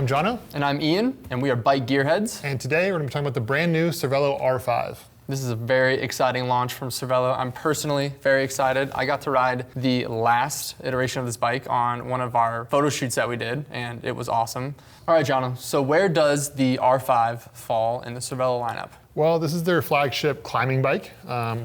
I'm Jonno. And I'm Ian, and we are Bike Gearheads. And today we're going to be talking about the brand new Cervélo R5. This is a very exciting launch from Cervélo. I'm personally very excited. I got to ride the last iteration of this bike on one of our photo shoots that we did, and it was awesome. All right, Jonno, so where does the R5 fall in the Cervélo lineup? Well, this is their flagship climbing bike,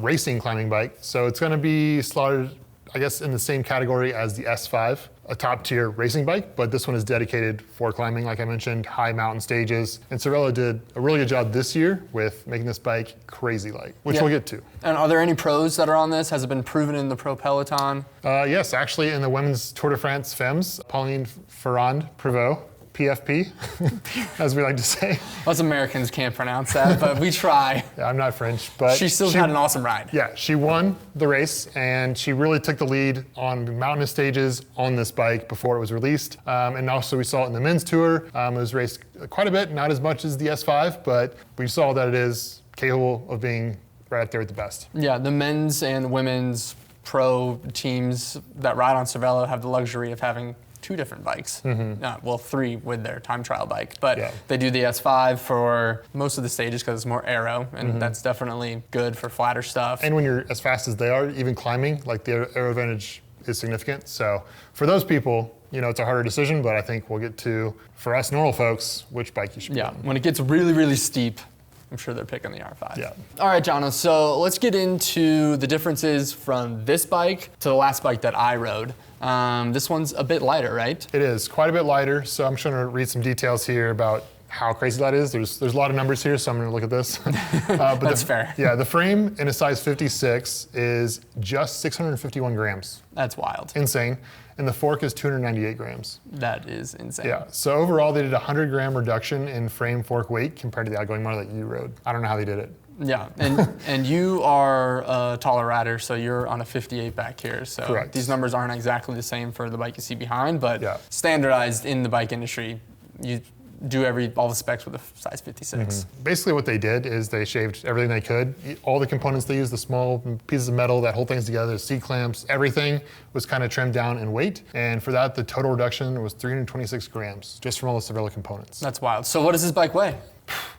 racing climbing bike. So it's going to be slotted, I guess, in the same category as the S5, a top tier racing bike, but this one is dedicated for climbing, like I mentioned, high mountain stages. And Cervélo did a really good job this year with making this bike crazy light, which we'll get to. And are there any pros that are on this? Has it been proven in the pro peloton? Yes, actually in the women's Tour de France Femmes, Pauline Ferrand-Prévot, PFP, as we like to say. Us Americans can't pronounce that, but we try. Yeah, I'm not French, but she still had an awesome ride. Yeah, she won the race, and she really took the lead on mountainous stages on this bike before it was released. And also we saw it in the men's tour. It was raced quite a bit, not as much as the S5, but we saw that it is capable of being right up there with the best. Yeah, the men's and women's pro teams that ride on Cervélo have the luxury of having two different bikes. Well, three with their time trial bike, but they do the S5 for most of the stages because it's more aero, and that's definitely good for flatter stuff. And when you're as fast as they are, even climbing, like the aero advantage is significant. So for those people, you know, it's a harder decision, but I think we'll get to, for us normal folks, which bike you should be on. When it gets really, really steep, I'm sure they're picking the R5. Yeah. All right, Jonno, so let's get into the differences from this bike to the last bike that I rode. This one's a bit lighter, right? It is quite a bit lighter. So I'm just gonna read some details here about how crazy that is. There's a lot of numbers here, so I'm gonna look at this. But That's fair. Yeah, the frame in a size 56 is just 651 grams. That's wild. Insane. And the fork is 298 grams. That is insane. Yeah, so overall they did a 100-gram reduction in frame fork weight compared to the outgoing model that you rode. I don't know how they did it. Yeah, and you are a taller rider, so you're on a 58 back here. So correct. These numbers aren't exactly the same for the bike you see behind, but standardized in the bike industry, you do all the specs with a size 56. Basically what they did is they shaved everything they could. All the components they used, the small pieces of metal that hold things together, C-clamps, everything was kind of trimmed down in weight. And for that, the total reduction was 326 grams, just from all the Cervélo components. That's wild. So what does this bike weigh?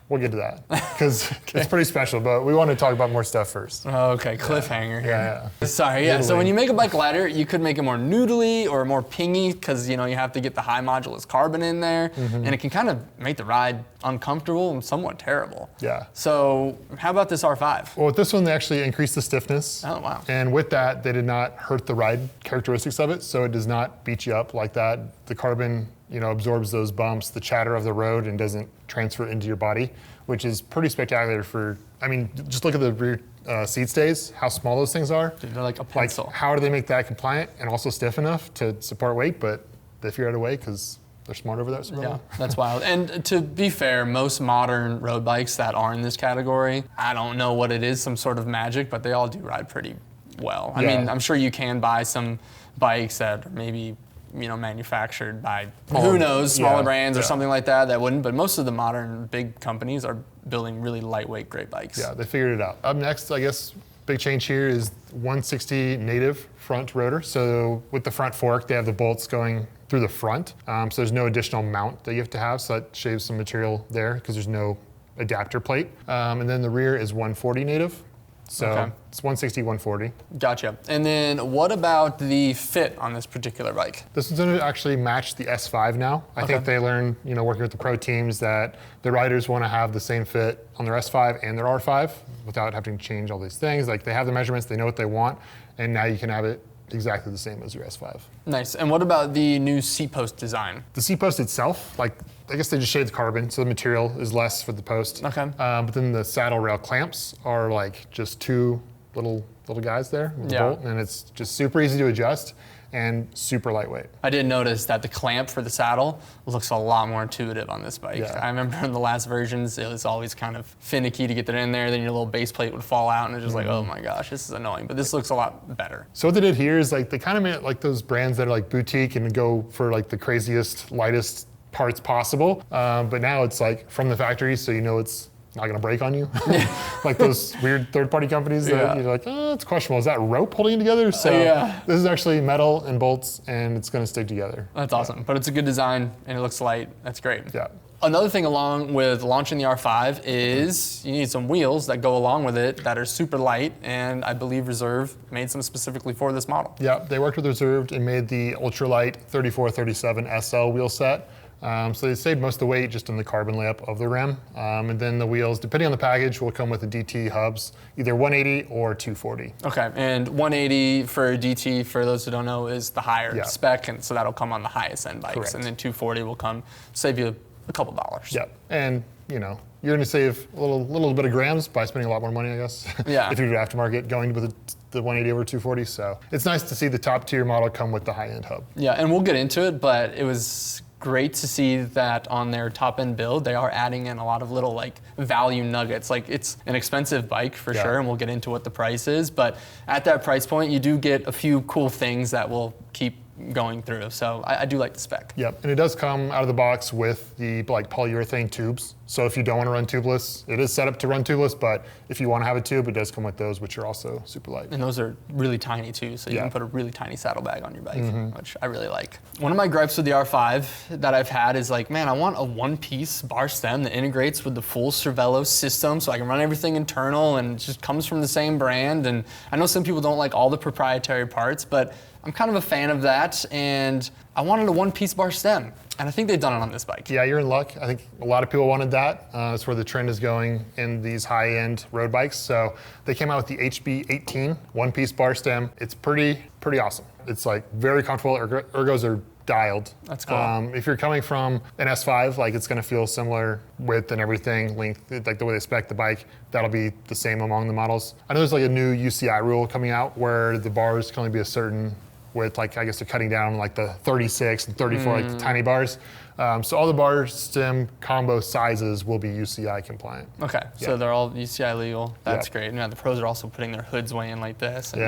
We'll get to that, because it's pretty special, but we want to talk about more stuff first. Okay, cliffhanger here. Yeah. Sorry, so when you make a bike lighter, you could make it more noodly or more pingy, because you have to get the high modulus carbon in there, and it can kind of make the ride uncomfortable and somewhat terrible. Yeah. So how about this R5? Well, with this one, they actually increased the stiffness. Oh, wow. And with that, they did not hurt the ride characteristics of it, so it does not beat you up like that. The carbon, absorbs those bumps, the chatter of the road, and doesn't transfer into your body, which is pretty spectacular just look at the rear seat stays, how small those things are. Dude, they're like a pencil. Like, how do they make that compliant and also stiff enough to support weight, but they figured out a way because they're smart over there. Yeah, that's wild. And to be fair, most modern road bikes that are in this category, I don't know what it is, some sort of magic, but they all do ride pretty well. I mean, I'm sure you can buy some bikes that are maybe manufactured by, who knows, smaller brands or something like that wouldn't, but most of the modern big companies are building really lightweight, great bikes. Yeah, they figured it out. Up next, I guess, big change here is 160 native front rotor. So with the front fork, they have the bolts going through the front. So there's no additional mount that you have to have, so that shaves some material there because there's no adapter plate. And then the rear is 140 native. So it's 160, 140. Gotcha. And then what about the fit on this particular bike? This is going to actually match the S5 now. I think they learned, working with the pro teams, that the riders want to have the same fit on their S5 and their R5 without having to change all these things. Like, they have the measurements, they know what they want, and now you can have it exactly the same as your S5. Nice. And what about the new seat post design? The seat post itself, I guess they just shaved the carbon, so the material is less for the post. But then the saddle rail clamps are just two little guys there with the bolt, and it's just super easy to adjust and super lightweight. I did notice that the clamp for the saddle looks a lot more intuitive on this bike. Yeah. I remember in the last versions, it was always kind of finicky to get that in there, then your little base plate would fall out, and it's just like, oh my gosh, this is annoying. But this looks a lot better. So what they did here is they kind of made it like those brands that are boutique and go for the craziest, lightest parts possible. But now it's from the factory, so it's not gonna break on you. Like those weird third-party companies that you're like, oh, it's questionable. Is that rope holding it together? So this is actually metal and bolts, and it's gonna stick together. That's awesome. But it's a good design, and it looks light. That's great. Yeah. Another thing along with launching the R5 is you need some wheels that go along with it that are super light, and I believe Reserve made some specifically for this model. Yeah, they worked with Reserve and made the ultralight 3437 SL wheel set. So they saved most of the weight just in the carbon layup of the rim. And then the wheels, depending on the package, will come with the DT hubs, either 180 or 240. Okay, and 180 for DT, for those who don't know, is the higher spec, and so that'll come on the highest end bikes. Correct. And then 240 will come, save you a couple dollars. Yep, and you know, you're gonna save a little bit of grams by spending a lot more money, I guess. Yeah. If you do aftermarket, going with the 180 over 240. So it's nice to see the top tier model come with the high end hub. Yeah, and we'll get into it, but it was great to see that on their top end build, they are adding in a lot of little like value nuggets. Like it's an expensive bike for sure, and we'll get into what the price is, but at that price point, you do get a few cool things that will keep going through. So I do like the spec. Yep, and it does come out of the box with the like polyurethane tubes. So if you don't want to run tubeless, it is set up to run tubeless, but if you want to have a tube, it does come with those, which are also super light. And those are really tiny too, so you can put a really tiny saddlebag on your bike, which I really like. One of my gripes with the R5 that I've had is like, man, I want a one-piece bar stem that integrates with the full Cervélo system so I can run everything internal and it just comes from the same brand. And I know some people don't like all the proprietary parts, but I'm kind of a fan of that, and I wanted a one-piece bar stem, and I think they've done it on this bike. Yeah, you're in luck. I think a lot of people wanted that. That's where the trend is going in these high-end road bikes. So they came out with the HB18 one-piece bar stem. It's pretty awesome. It's like very comfortable. Ergos are dialed. That's cool. If you're coming from an S5, like it's gonna feel similar width and everything, length, like the way they spec the bike, that'll be the same among the models. I know there's like a new UCI rule coming out where the bars can only be a certain width, like I guess they're cutting down like the 36 and 34, like the tiny bars. So all the bar stem combo sizes will be UCI compliant. Okay, so they're all UCI legal. That's great. And the pros are also putting their hoods way in like this. And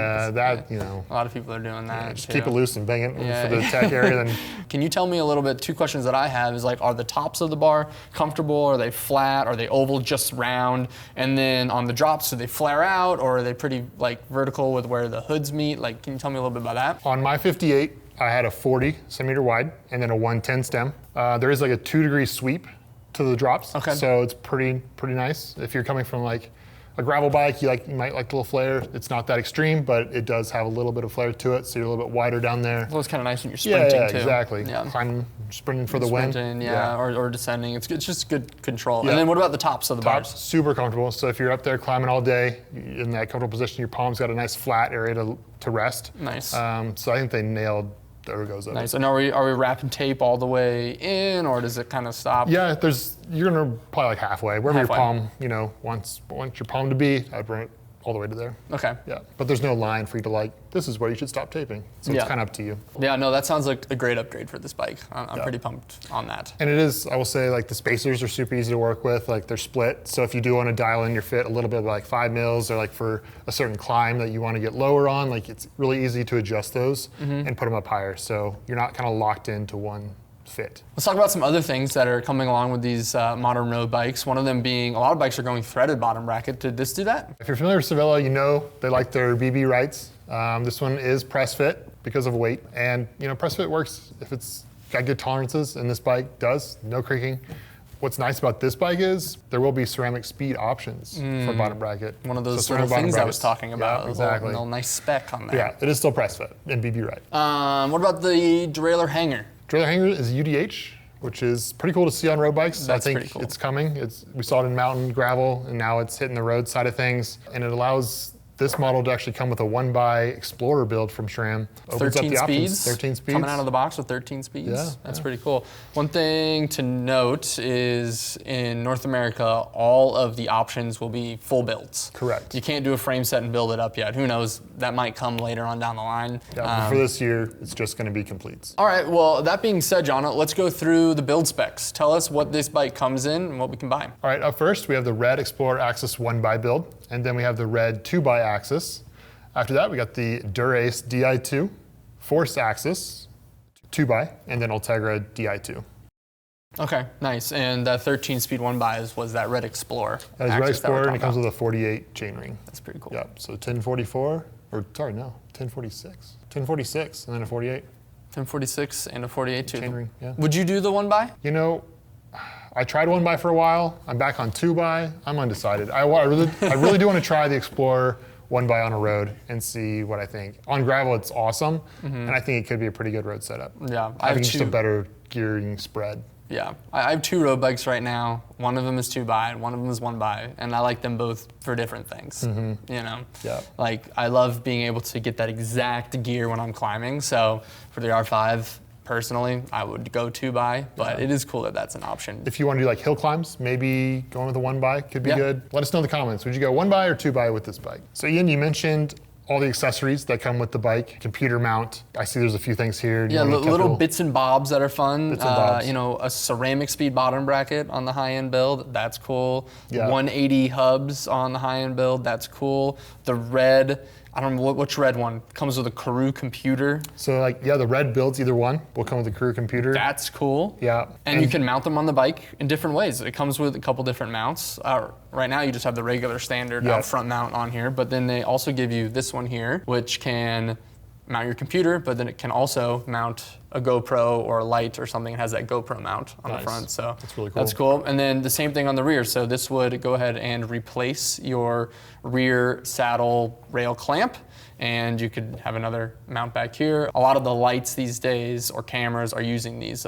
You know. A lot of people are doing that. Just keep it loose and bang it for the tech area. Then. Can you tell me a little bit, two questions that I have is like, are the tops of the bar comfortable? Are they flat? Are they oval, just round? And then on the drops, do they flare out or are they pretty like vertical with where the hoods meet? Like, can you tell me a little bit about that? On my 58, I had a 40 centimeter wide and then a 110 stem. There is like a 2-degree sweep to the drops, so it's pretty nice. If you're coming from like a gravel bike, you might like a little flare. It's not that extreme, but it does have a little bit of flare to it, so you're a little bit wider down there. Well, it's kind of nice when you're sprinting too. Exactly. Yeah. Climbing, sprinting for the wind. Or descending. It's just good control. Yeah. And then what about the tops of the bars? Super comfortable. So if you're up there climbing all day in that comfortable position, your palms got a nice flat area to rest. Nice. So I think they nailed the ergos of it. Nice. And are we wrapping tape all the way in, or does it kind of stop? Yeah, you're gonna probably like halfway, wherever your palm, wants your palm to be. I'd bring it all the way to there. Okay. Yeah, but there's no line for you to like, this is where you should stop taping. So it's kind of up to you. Yeah, no, that sounds like a great upgrade for this bike. I'm pretty pumped on that. And it is, I will say, like the spacers are super easy to work with. Like they're split. So if you do want to dial in your fit a little bit, like 5 mils, or like for a certain climb that you want to get lower on, like it's really easy to adjust those and put them up higher. So you're not kind of locked into one fit. Let's talk about some other things that are coming along with these modern road bikes. One of them being, a lot of bikes are going threaded bottom bracket. Did this do that? If you're familiar with Cervélo, you know they like their BB rights. This one is press fit because of weight. And press fit works if it's got good tolerances, and this bike does, no creaking. What's nice about this bike is there will be ceramic speed options for bottom bracket. One of those little things I was talking about. Yeah, exactly. A little nice spec on that. Yeah, it is still press fit and BB right. What about the derailleur hanger? Derailleur hanger is UDH, which is pretty cool to see on road bikes. That's I think pretty cool. It's coming. We saw it in mountain gravel, and now it's hitting the road side of things. And it allows this model to actually come with a 1x Explorer build from SRAM. 13 speeds? 13 speeds. Coming out of the box with 13 speeds? Yeah. That's pretty cool. One thing to note is in North America, all of the options will be full builds. Correct. You can't do a frame set and build it up yet. Who knows? That might come later on down the line. Yeah, for this year, it's just going to be completes. All right, well, that being said, Jonno, let's go through the build specs. Tell us what this bike comes in and what we can buy. All right, up first, we have the red Explorer Axis 1x build, and then we have the red 2x Axis. After that, we got the Dura-Ace Di2, Force Axis 2x, and then Ultegra Di2. Okay, nice. And that 13-speed one by was that Red Explorer. That is Red Explorer, and it comes with a 48 chainring. That's pretty cool. Yep, so 1044, or sorry, no, 1046. 1046, and then a 48. 1046 and a 48 too. Chainring, yeah. Would you do the one by? You know, I tried one by for a while. I'm back on two by. I'm undecided. I really do want to try the Explorer one by on a road and see what I think. On gravel, it's awesome, and I think it could be a pretty good road setup. Yeah, I think just a better gearing spread. Yeah, I have 2 road bikes right now. One of them is 2 by, and one of them is 1 by, and I like them both for different things. You know, yeah. Like I love being able to get that exact gear when I'm climbing. So for the R5, personally, I would go 2 by, but it is cool that that's an option. If you want to do like hill climbs, maybe going with a 1 by could be good. Let us know in the comments. Would you go 1 by or 2 by with this bike? So Ian, you mentioned all the accessories that come with the bike, computer mount. I see there's a few things here. Yeah, little bits and bobs that are fun. Bits and bobs. You know, a ceramic speed bottom bracket on the high-end build, that's cool. Yeah. 180 hubs on the high-end build, that's cool. The red, I don't know which red one, comes with a Karoo computer. So like, yeah, the red builds, either one will come with a Karoo computer. That's cool. Yeah. And you can mount them on the bike in different ways. It comes with a couple different mounts. Right now you just have the regular standard out front mount on here, but then they also give you this one here, which can mount your computer, but then it can also mount a GoPro or a light or something that has that GoPro mount on the front. So that's really cool. That's cool. And then the same thing on the rear. So this would go ahead and replace your rear saddle rail clamp, and you could have another mount back here. A lot of the lights these days or cameras are using these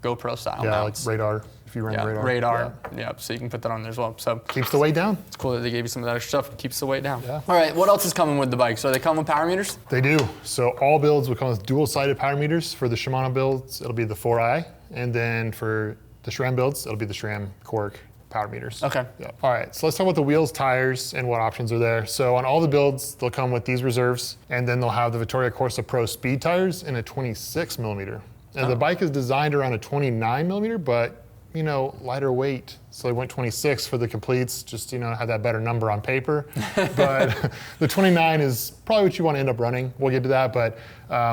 GoPro style mounts. Like radar. If you run radar. Yeah, so you can put that on there as well. So keeps the weight down. It's cool that they gave you some of that extra stuff. Keeps the weight down. Yeah. All right, what else is coming with the bike? So they come with power meters? They do. So all builds will come with dual-sided power meters. For the Shimano builds, it'll be the 4i, and then for the SRAM builds, it'll be the SRAM Cork power meters. Okay. Yeah. All right, so let's talk about the wheels, tires, and what options are there. So on all the builds, they'll come with these reserves, and then they'll have the Vittoria Corsa Pro speed tires in a 26 millimeter. And the bike is designed around a 29 millimeter, but you know, lighter weight. So they went 26 for the completes, just, you know, had that better number on paper. But the 29 is probably what you want to end up running. We'll get to that, but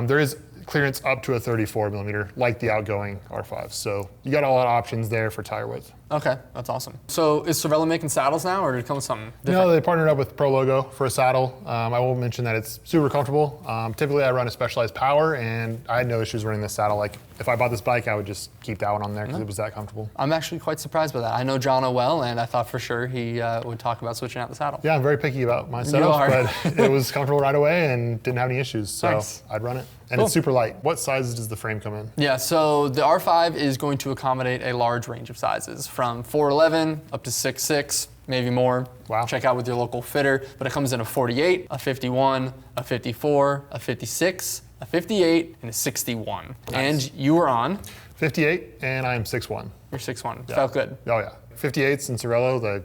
there is clearance up to a 34 millimeter, like the outgoing R5. So you got a lot of options there for tire width. Okay, that's awesome. So is Cervélo making saddles now, or did it come with something different? No, they partnered up with Pro Logo for a saddle. I will mention that it's super comfortable. Typically I run a Specialized Power, and I had no issues running this saddle. Like, if I bought this bike, I would just keep that one on there because it was that comfortable. I'm actually quite surprised by that. I know Jonno well, and I thought for sure he would talk about switching out the saddle. Yeah, I'm very picky about my setups, but it was comfortable right away and didn't have any issues, so I'd run it. And it's super light. What sizes does the frame come in? Yeah, so the R5 is going to accommodate a large range of sizes, from 4'11" up to 6'6", maybe more. Wow. Check out with your local fitter, but it comes in a 48, a 51, a 54, a 56, a 58, and a 61. Nice. And you were on? 58, and I am 6'1". You're 6'1", Felt good. Oh yeah, 58s and Cervélo,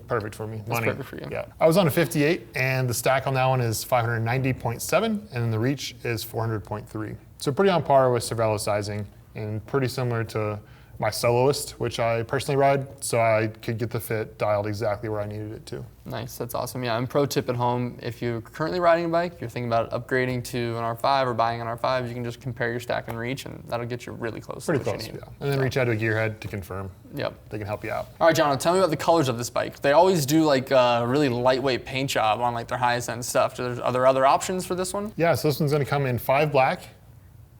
perfect for me. That's perfect for you. Yeah. I was on a 58, and the stack on that one is 590.7, and then the reach is 400.3. So pretty on par with Cervélo sizing, and pretty similar to my Soloist, which I personally ride, so I could get the fit dialed exactly where I needed it to. Nice, that's awesome. Yeah, and pro tip at home, if you're currently riding a bike, you're thinking about upgrading to an R5 or buying an R5, you can just compare your stack and reach, and that'll get you really close Pretty to what close, you need. yeah. And then reach out to a gearhead to confirm. Yep. They can help you out. All right, Jonno, tell me about the colors of this bike. They always do like a really lightweight paint job on like their highest end stuff. Are there other options for this one? Yeah, so this one's gonna come in 5 black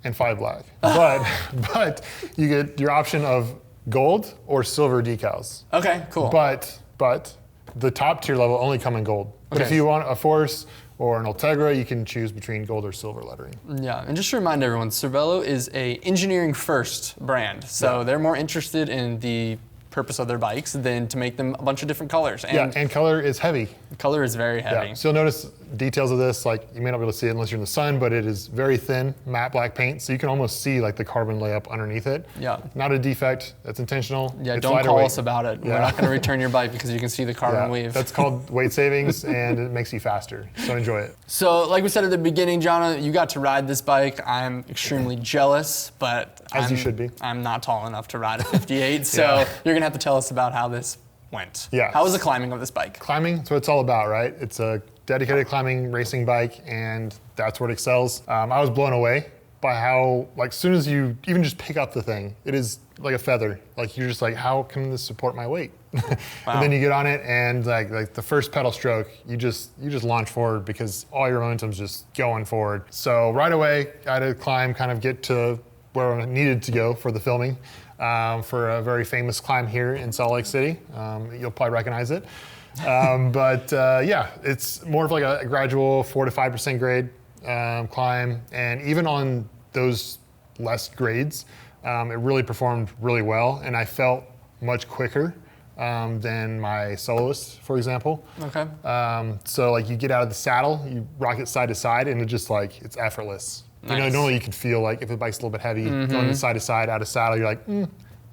and 5 black. But you get your option of gold or silver decals. Okay, cool. But the top tier level only come in gold. But if you want a Force or an Ultegra, you can choose between gold or silver lettering. Yeah, and just to remind everyone, Cervélo is a engineering first brand. So they're more interested in the purpose of their bikes than to make them a bunch of different colors. And color is heavy. Color is very heavy. Yeah, so you'll notice details of this, like you may not be able to see it unless you're in the sun, but it is very thin, matte black paint, so you can almost see like the carbon layup underneath it. Yeah. Not a defect, that's intentional. Yeah, it's don't call weight. us about it. We're not gonna return your bike because you can see the carbon weave. That's called weight savings, and it makes you faster, so enjoy it. So like we said at the beginning, Jonno, you got to ride this bike. I'm extremely jealous, but you should be. I'm not tall enough to ride a 58, so you're gonna have to tell us about how this went. Yeah. How was the climbing of this bike? Climbing, that's what it's all about, right? It's a dedicated climbing racing bike, and that's what excels. I was blown away by how, like, as soon as you even just pick up the thing, it is like a feather. Like, you're just like, how can this support my weight? And then you get on it, and like the first pedal stroke, you just launch forward because all your momentum's just going forward. So right away, I had to climb, kind of get to where I needed to go for the filming, for a very famous climb here in Salt Lake City. You'll probably recognize it. Yeah, it's more of like a gradual 4 to 5% grade climb, and even on those less grades, it really performed really well, and I felt much quicker than my soloist, for example. Okay. So like you get out of the saddle, you rock it side to side, and it just like, it's effortless. Nice. You know, normally you can feel like if the bike's a little bit heavy, going side to side, out of saddle, you're like, I'm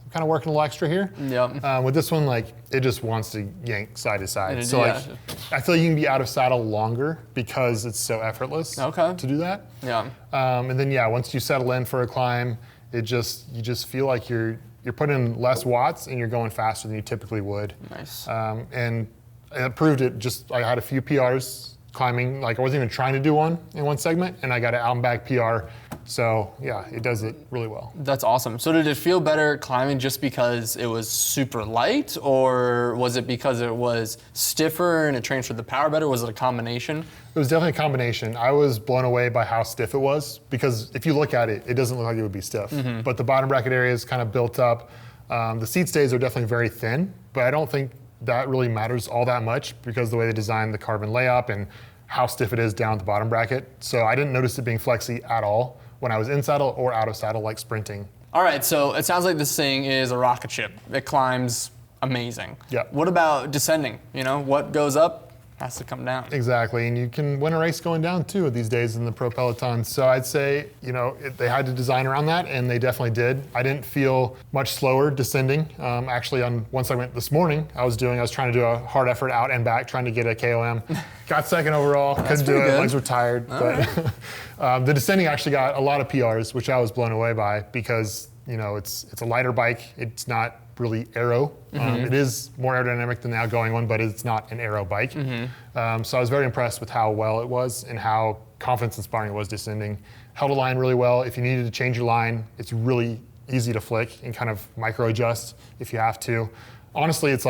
kind of working a little extra here. Yep. With this one, like, it just wants to yank side to side. So yeah. like, I feel like you can be out of saddle longer because it's so effortless to do that. Yeah. And then yeah, once you settle in for a climb, you just feel like you're putting in less watts and you're going faster than you typically would. Nice. And it proved it. Just I had a few PRs climbing. Like, I wasn't even trying to do one in one segment, and I got an out and back PR. So yeah, it does it really well. That's awesome. So did it feel better climbing just because it was super light, or was it because it was stiffer and it transferred the power better? Was it a combination? It was definitely a combination. I was blown away by how stiff it was, because if you look at it, it doesn't look like it would be stiff. But the bottom bracket area is kind of built up. The seat stays are definitely very thin, but I don't think that really matters all that much because the way they designed the carbon layup and how stiff it is down at the bottom bracket. So I didn't notice it being flexy at all when I was in saddle or out of saddle, like sprinting. All right, so it sounds like this thing is a rocket ship. It climbs amazing. Yeah. What about descending? You know, what goes up has to come down. Exactly, and you can win a race going down too these days in the pro peloton. So I'd say, you know, they had to design around that, and they definitely did. I didn't feel much slower descending. Actually, on one segment this morning, I was trying to do a hard effort out and back, trying to get a KOM. Got second overall, couldn't do it, good. legs were tired. But the descending actually got a lot of PRs, which I was blown away by, because, you know, it's a lighter bike. It's not really aero. It is more aerodynamic than the outgoing one, but it's not an aero bike. So I was very impressed with how well it was and how confidence inspiring it was descending. Held a line really well. If you needed to change your line, it's really easy to flick and kind of micro adjust if you have to. Honestly, it's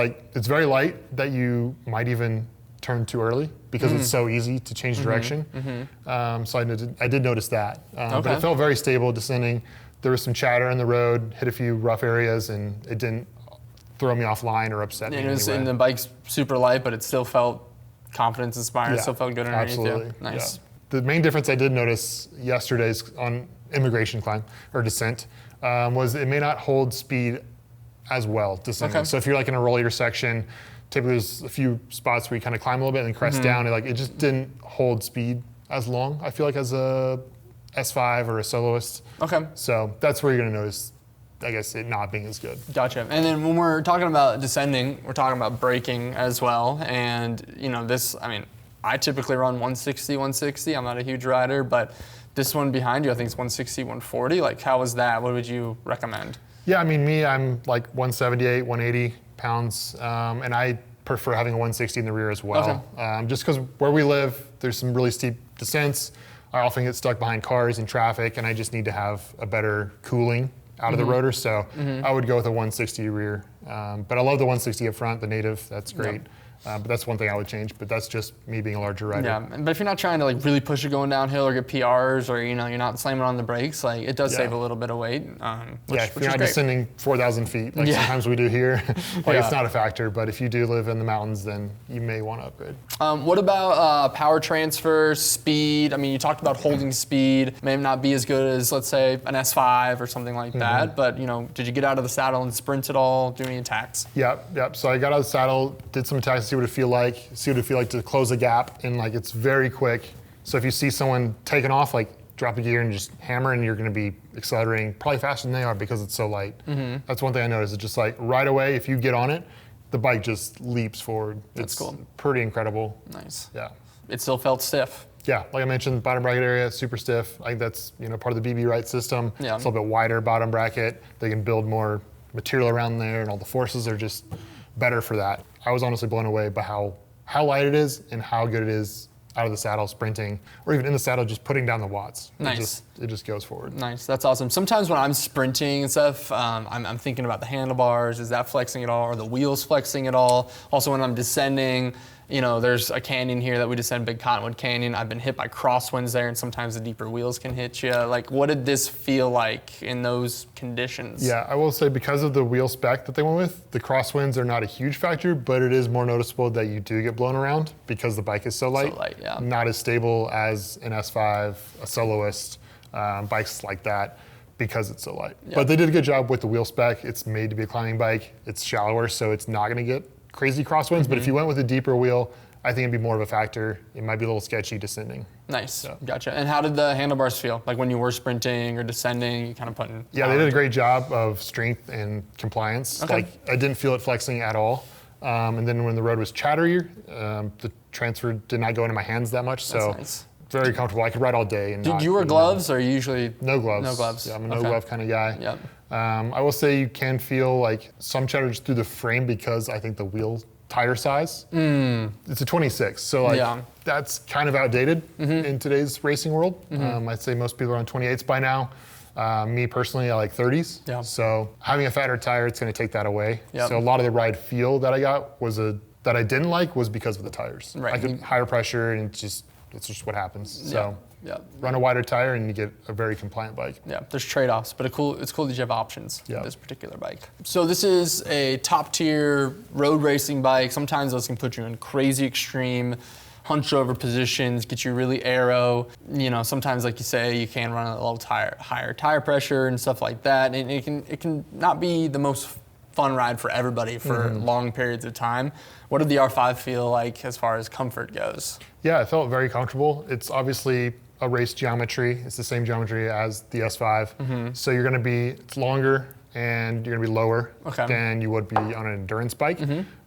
very light that you might even turn too early because it's so easy to change direction. So I did notice that. But it felt very stable descending. There was some chatter on the road, hit a few rough areas, and it didn't throw me offline or upset me in any way. And the bike's super light, but it still felt confidence inspiring. It still felt good underneath absolutely. you. Nice. Yeah. The main difference I did notice yesterday's on immigration climb or descent was it may not hold speed as well descending. So if you're like in a rollier section, typically there's a few spots where you kind of climb a little bit and then crest down, and it just didn't hold speed as long, I feel like, as a S5 or a soloist. Okay. So that's where you're gonna notice, I guess, it not being as good. Gotcha. And then when we're talking about descending, we're talking about braking as well. And you know, I typically run 160. I'm not a huge rider, but this one behind you, I think it's 160, 140. Like, how was that? What would you recommend? Yeah, I mean, I'm like 178, 180 pounds, and I prefer having a 160 in the rear as well. Okay. Just because where we live, there's some really steep descents. I often get stuck behind cars and traffic, and I just need to have a better cooling out of the rotor. So I would go with a 160 rear. But I love the 160 up front, the native, that's great. But that's one thing I would change, but that's just me being a larger rider. Yeah, but if you're not trying to like really push it going downhill or get PRs, or you're not slamming on the brakes, like it does save a little bit of weight. If you're not descending 4,000 feet, like sometimes we do here, it's not a factor. But if you do live in the mountains, then you may want to upgrade. What about power transfer, speed? I mean, you talked about holding speed. May not be as good as, let's say, an S5 or something like that. But did you get out of the saddle and sprint at all? Do any attacks? Yep. So I got out of the saddle, did some attacks. See what it feel like to close a gap, and like it's very quick. So if you see someone taking off, like drop a gear and just hammer, and you're going to be accelerating probably faster than they are because it's so light. That's one thing I noticed. It's just like right away, if you get on it, the bike just leaps forward. That's cool. Pretty incredible. Nice. Yeah. It still felt stiff. Yeah, like I mentioned, bottom bracket area, super stiff. I think that's part of the BB Right system. Yeah. It's a little bit wider bottom bracket. They can build more material around there, and all the forces are just better for that. I was honestly blown away by how light it is and how good it is out of the saddle sprinting, or even in the saddle just putting down the watts. Nice. It just goes forward. Nice, that's awesome. Sometimes when I'm sprinting and stuff, I'm thinking about the handlebars, is that flexing at all, or the wheels flexing at all? Also when I'm descending, you know, there's a canyon here that we descend, Big Cottonwood Canyon. I've been hit by crosswinds there, and sometimes the deeper wheels can hit you. Like, what did this feel like in those conditions? Yeah, I will say because of the wheel spec that they went with, the crosswinds are not a huge factor, but it is more noticeable that you do get blown around because the bike is so light. So light, yeah. Not as stable as an S5, a Soloist, bikes like that, because it's so light. Yep. But they did a good job with the wheel spec. It's made to be a climbing bike. It's shallower, so it's not going to get crazy crosswinds. But if you went with a deeper wheel, I think it'd be more of a factor. It might be a little sketchy descending. Nice, So. gotcha. And how did the handlebars feel? Like when you were sprinting or descending, you kind of putting... Yeah, they did a great job of strength and compliance. Okay. Like, I didn't feel it flexing at all. And then when the road was chatterier, the transfer did not go into my hands that much. So That's nice. very comfortable. I could ride all day. And Did not you wear even gloves or usually... No gloves. No gloves. Yeah, I'm a Okay. no glove kind of guy. Yep. I will say you can feel like some chatter just through the frame because I think the wheel tire size. It's a 26, so like Yeah. that's kind of outdated in today's racing world. I'd say most people are on 28s by now. Me personally, I like 30s. Yeah. So having a fatter tire, it's going to take that away. Yep. So a lot of the ride feel that I got that I didn't like was because of the tires. Right. I could higher pressure and it's just what happens. So Yeah. run a wider tire and you get a very compliant bike. Yeah, there's trade-offs, but it's cool that you have options Yeah. with this particular bike. So this is a top-tier road racing bike. Sometimes those can put you in crazy extreme hunch-over positions, get you really aero. You know, sometimes, like you say, you can run a little higher tire pressure and stuff like that. And it can not be the most fun ride for everybody for long periods of time. What did the R5 feel like as far as comfort goes? Yeah, I felt very comfortable. It's obviously a race geometry. It's the same geometry as the S5. So you're going to it's longer and you're going to be lower than you would be on an endurance bike.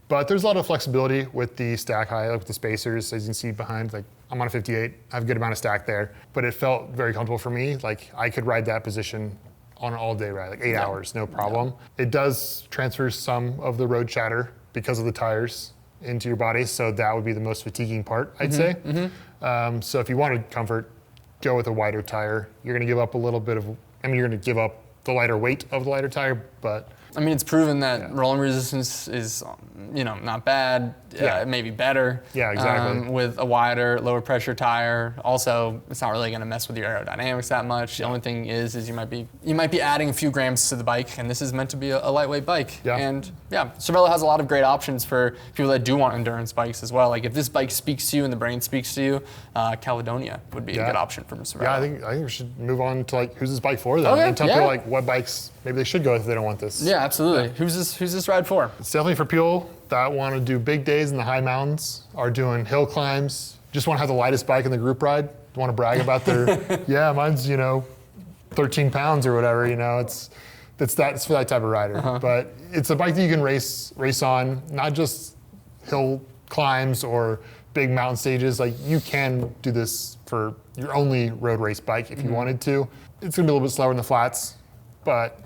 But there's a lot of flexibility with the stack height, like with the spacers, as you can see behind. Like I'm on a 58, I have a good amount of stack there, but it felt very comfortable for me. Like I could ride that position on an all-day ride, like 8 hours, no problem. It does transfer some of the road chatter because of the tires into your body, so that would be the most fatiguing part, I'd say. So if you wanted comfort, go with a wider tire. You're going to give up a little bit of, you're going to give up the lighter weight of the lighter tire, but I mean, it's proven that rolling resistance is, not bad, maybe better. Yeah, exactly. With a wider, lower pressure tire. Also, it's not really going to mess with your aerodynamics that much. The only thing is you might be adding a few grams to the bike, and this is meant to be a lightweight bike. Yeah. And yeah, Cervélo has a lot of great options for people that do want endurance bikes as well. Like if this bike speaks to you and the brain speaks to you, Caledonia would be a good option from Cervélo. Yeah, I think we should move on to like who's this bike for then, Okay, and tell people like what bikes maybe they should go if they don't want this. Yeah, absolutely. Who's this ride for? It's definitely for people that want to do big days in the high mountains, are doing hill climbs, just want to have the lightest bike in the group ride, want to brag about their, mine's 13 pounds or whatever. It's for that type of rider. But it's a bike that you can race on, not just hill climbs or big mountain stages. Like you can do this for your only road race bike if you wanted to. It's gonna be a little bit slower in the flats, but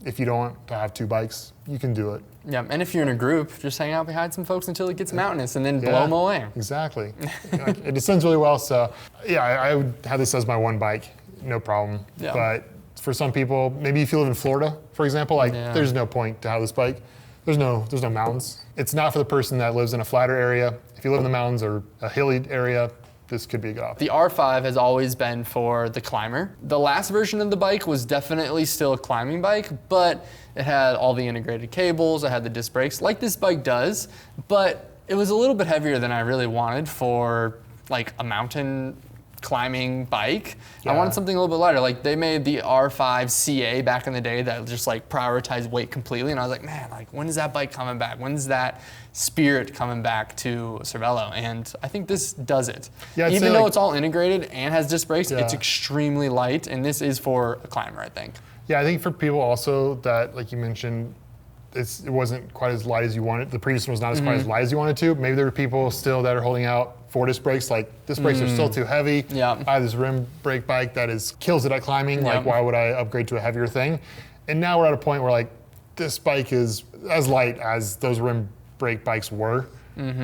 if you don't want to have two bikes, you can do it. Yeah, and if you're in a group, just hang out behind some folks until it gets mountainous and then blow them away. Exactly. It descends really well, so I would have this as my one bike, no problem. Yeah. But for some people, maybe if you live in Florida, for example, there's no point to have this bike. There's no mountains. It's not for the person that lives in a flatter area. If you live in the mountains or a hilly area, this could be a good option. The R5 has always been for the climber. The last version of the bike was definitely still a climbing bike, but it had all the integrated cables, it had the disc brakes, like this bike does, but it was a little bit heavier than I really wanted for like a mountain climbing bike. I wanted something a little bit lighter. Like they made the R5 CA back in the day that just like prioritized weight completely, and I was like, man, like when is that bike coming back? When's that spirit coming back to Cervélo? And I think this does it. Yeah, even though it's all integrated and has disc brakes, it's extremely light, and this is for a climber, I think. Yeah, I think for people also that, like you mentioned, it wasn't quite as light as you wanted. The previous one was not as quite as light as you wanted to. Maybe there are people still that are holding out 4 disc brakes. Like disc brakes are still too heavy. Yeah. I have this rim brake bike that kills it at climbing. Like why would I upgrade to a heavier thing? And now we're at a point where like this bike is as light as those rim brake bikes were.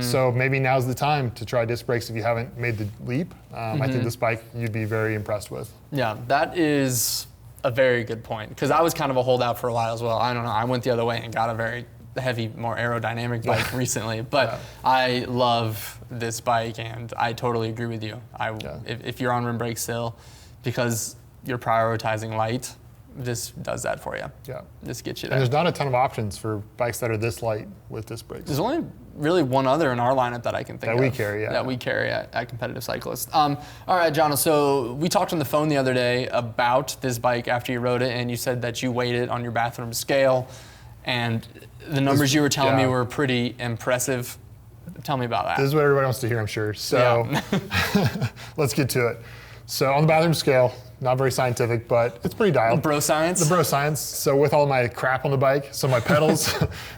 So maybe now's the time to try disc brakes if you haven't made the leap. I think this bike you'd be very impressed with. Yeah, that is a very good point, because I was kind of a holdout for a while as well. I don't know, I went the other way and got a very heavy, more aerodynamic bike recently, but I love this bike, and I totally agree with you. If you're on rim brake still, because you're prioritizing light, this does that for you. Yeah. This gets you And there. there's not a ton of options for bikes that are this light with disc brakes. There's only really one other in our lineup that I can think of. That we carry, yeah. That we carry at Competitive Cyclist. All right, Jonno, so we talked on the phone the other day about this bike after you rode it, and you said that you weighed it on your bathroom scale, and the numbers you were telling me were pretty impressive. Tell me about that. This is what everybody wants to hear, I'm sure. So let's get to it. So on the bathroom scale, not very scientific, but it's pretty dialed. The bro science? The bro science. So with all my crap on the bike, so my pedals,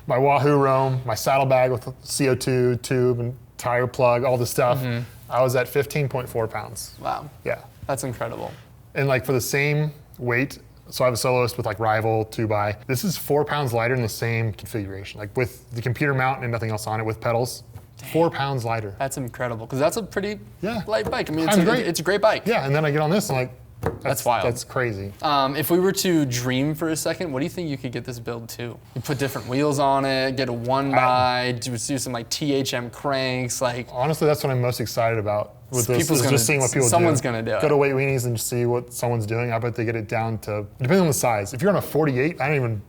my Wahoo Roam, my saddlebag with CO2 tube and tire plug, all the stuff, I was at 15.4 pounds. Wow. Yeah. That's incredible. And like for the same weight, so I have a soloist with like Rival 2x. This is 4 pounds lighter in the same configuration, like with the computer mount and nothing else on it with pedals. 4 pounds lighter. That's incredible, because that's a pretty light bike. I mean, it's a great bike. Yeah, and then I get on this and like, that's wild. That's crazy. If we were to dream for a second, what do you think you could get this build to? You put different wheels on it, get a 1x, do some like THM cranks, like. Honestly, that's what I'm most excited about with this. Is just seeing what people do. Someone's gonna do it. Go to Weight Weenies and see what someone's doing. I bet they get it down to, depending on the size. If you're on a 48, I don't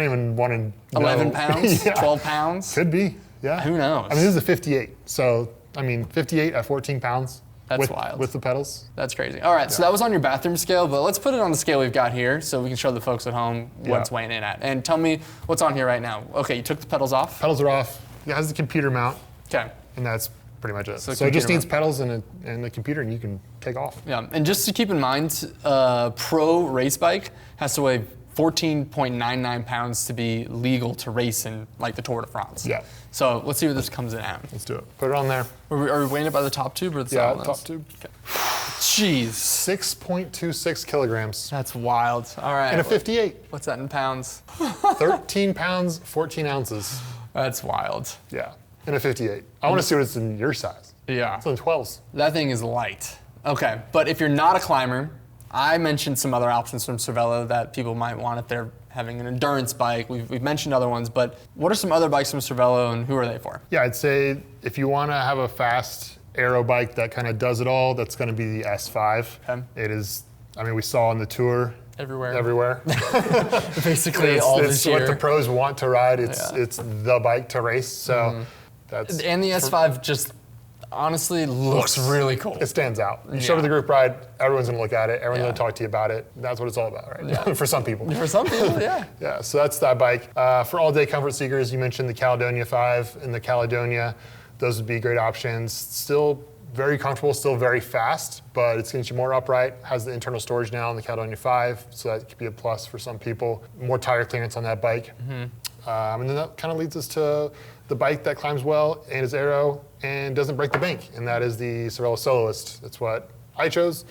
even want to know. 11 pounds, 12 pounds? Could be, yeah. Who knows? I mean, this is a 58. So, I mean, 58 at 14 pounds. That's wild. With the pedals. That's crazy. All right, so that was on your bathroom scale, but let's put it on the scale we've got here so we can show the folks at home what's weighing in at. And tell me what's on here right now. Okay, you took the pedals off? Pedals are off. It has the computer mount. Okay. And that's pretty much it. So it just needs pedals and a computer, and you can take off. Yeah, and just to keep in mind, pro race bike has to weigh 14.99 pounds to be legal to race in like the Tour de France. Yeah. So let's see what this comes in at. Let's do it. Put it on there. Are we weighing it by the top tube or the side? Yeah, top tube. Okay. Jeez. 6.26 kilograms. That's wild. All right. And a 58. What's that in pounds? 13 pounds, 14 ounces. That's wild. Yeah. And a 58. I want to see what it's in your size. Yeah. It's in 12s. That thing is light. Okay, but if you're not a climber, I mentioned some other options from Cervélo that people might want if they're having an endurance bike. We've mentioned other ones, but what are some other bikes from Cervélo, and who are they for? Yeah, I'd say if you want to have a fast aero bike that kind of does it all, that's going to be the S5. Okay. It is, I mean, we saw on the tour. Everywhere. Basically all this year. It's what the pros want to ride. It's the bike to race. So that's. And the S5 just honestly looks really cool. It stands out. You show up at the group ride, everyone's gonna look at it, everyone's gonna talk to you about it. That's what it's all about, right? Yeah. For some people. For some people, yeah. Yeah, so that's that bike. For all-day comfort seekers, you mentioned the Caledonia 5 and the Caledonia. Those would be great options. Still very comfortable, still very fast, but it's gonna get you more upright. Has the internal storage now on the Caledonia 5, so that could be a plus for some people. More tire clearance on that bike. And then that kind of leads us to the bike that climbs well and is aero and doesn't break the bank, and that is the Cervélo Soloist. That's what I chose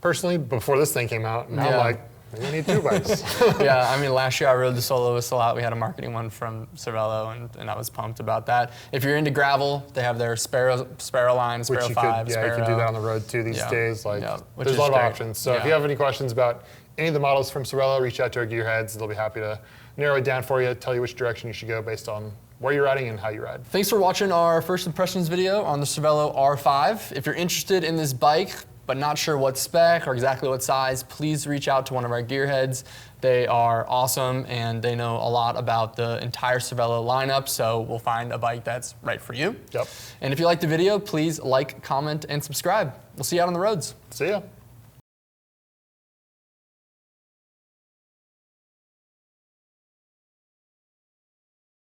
personally before this thing came out. And now I'm like, maybe I need 2 bikes. Yeah, I mean, last year I rode the Soloist a lot. We had a marketing one from Cervélo, and I was pumped about that. If you're into gravel, they have their Sparrow line, Sparrow 5, you can do that on the road too these days. Like, there's a lot of options. So if you have any questions about any of the models from Cervélo, reach out to our Gearheads. They'll be happy to narrow it down for you, tell you which direction you should go based on where you're riding and how you ride. Thanks for watching our first impressions video on the Cervélo R5. If you're interested in this bike, but not sure what spec or exactly what size, please reach out to one of our Gearheads. They are awesome and they know a lot about the entire Cervélo lineup, so we'll find a bike that's right for you. Yep. And if you liked the video, please like, comment, and subscribe. We'll see you out on the roads. See ya.